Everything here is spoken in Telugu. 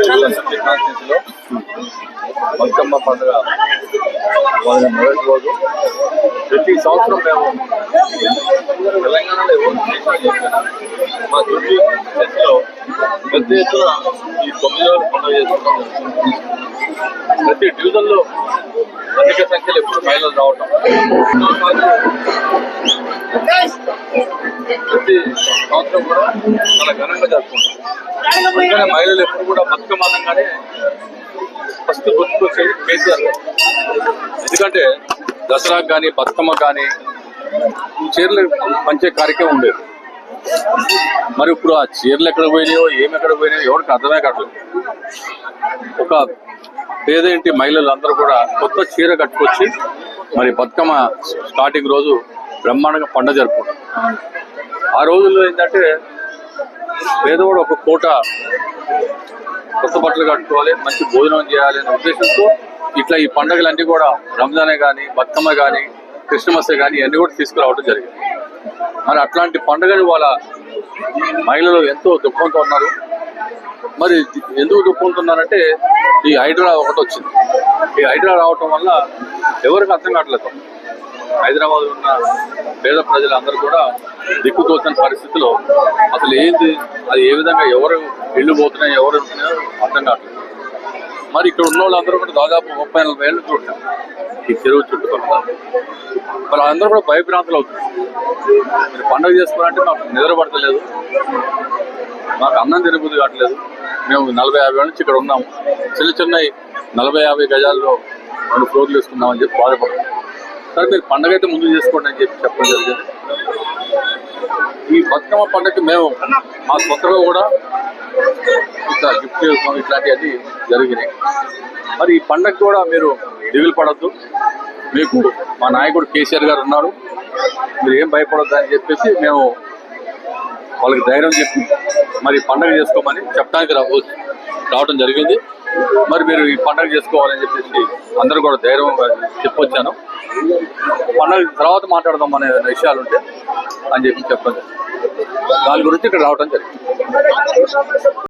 కాన్స్టిట్యూన్సీలో బతుకమ్మ పండుగ మొదటి రోజు ప్రతి సంవత్సరం మేము తెలంగాణలో మా దుర్గి చర్చిలో పెద్ద ఎత్తున ఈ 9 రోజులు పండుగ చేసుకుంటాం. ప్రతి డివిజన్లో అధిక సంఖ్యలో ఎప్పుడు మహిళలు రావటం, ప్రతి సంవత్సరం కూడా చాలా ఘనంగా జరుపుకుంటాం. అందుకనే మహిళలు ఎప్పుడు కూడా బతుకమ్మ అనగానే ఫస్ట్ గుర్తుకొచ్చేది కేసీఆర్ గారు. ఎందుకంటే దసరాకు కానీ బతుకమ్మకు కానీ చీరలు పంచే కార్యక్రమం ఉండేది. మరి ఇప్పుడు ఆ చీరలు ఎక్కడ పోయినాయో ఎక్కడ పోయినాయో ఎవరికి అర్థమే కావట్లేదు. ఒక పేదేంటి మహిళలు అందరూ కూడా కొత్త చీర కట్టుకొచ్చి మరి బతుకమ్మ స్టార్టింగ్ రోజు బ్రహ్మాండంగా పండుగ జరుపుకుంటారు. ఆ రోజుల్లో ఏంటంటే పేదవాడు ఒక పూట కొత్త బట్టలు కట్టుకోవాలి, మంచి భోజనం చేయాలి అనే ఉద్దేశంతో ఇట్లా ఈ పండుగలన్నీ కూడా రంజానే కానీ బతుకమ్మ కానీ క్రిస్మస్ కానీ ఇవన్నీ కూడా తీసుకురావడం జరిగింది. మరి అట్లాంటి పండుగని వాళ్ళ మహిళలు ఎంతో దుఃఖంతో ఉన్నారు. మరి ఎందుకు దుఃఖంతున్నారంటే ఈ హైడ్రా ఒకటి వచ్చింది. ఈ హైడ్రా రావటం వల్ల ఎవరికి అర్థం కావట్లేదు. హైదరాబాద్ ఉన్న పేద ప్రజలందరూ కూడా దిక్కుతోచని పరిస్థితిలో అసలు ఏంది, అది ఏ విధంగా ఎవరు ఇళ్ళు పోతున్నాయి, ఎవరు ఉంటున్నాయో అర్థం కావట్లేదు. మరి ఇక్కడ ఉన్న వాళ్ళందరూ కూడా దాదాపు 30-40 ఏళ్ళు చూడటం ఈ చెరువు చుట్టుపక్కల. మరి అందరూ కూడా భయభ్రాంతులు అవుతున్నారు. మీరు పండుగ చేసుకోవాలంటే మాకు నిద్ర పడతలేదు, మాకు అన్నం తినబుద్ధి కావట్లేదు. మేము 40-50 ఏళ్ళ నుంచి ఇక్కడ ఉన్నాము. చిన్న 40-50 గజాల్లో 2 ఫ్లోర్లు వేసుకున్నామని చెప్పి బాధపడుతున్నాం. సరే మీరు పండుగ అయితే ముందు చేసుకోండి అని చెప్పి చెప్పడం జరిగింది. ఈ బతుకమ్మ పండుగకి మేము మా సొంతగా కూడా ఇట్లా గిఫ్ట్ చేసుకోవడం ఇట్లాంటివన్నీ జరిగినాయి. మరి ఈ పండుగ కూడా మీరు దిగులు పడద్దు, మీకు మా నాయకుడు కేసీఆర్ గారు ఉన్నారు, మీరు ఏం భయపడద్దు అని చెప్పేసి మేము వాళ్ళకి ధైర్యం చెప్పి మరి పండుగ చేసుకోమని చెప్పడానికి రావడం జరిగింది. మరి మీరు ఈ పండుగ చేసుకోవాలని చెప్పేసి అందరూ కూడా ధైర్యం చెప్పొచ్చాను. పండుగ తర్వాత మాట్లాడదాం అనే విషయాలు ఉంటే అని చెప్పి చెప్పండి. దాని గురించి ఇక్కడ రావడం జరిగింది.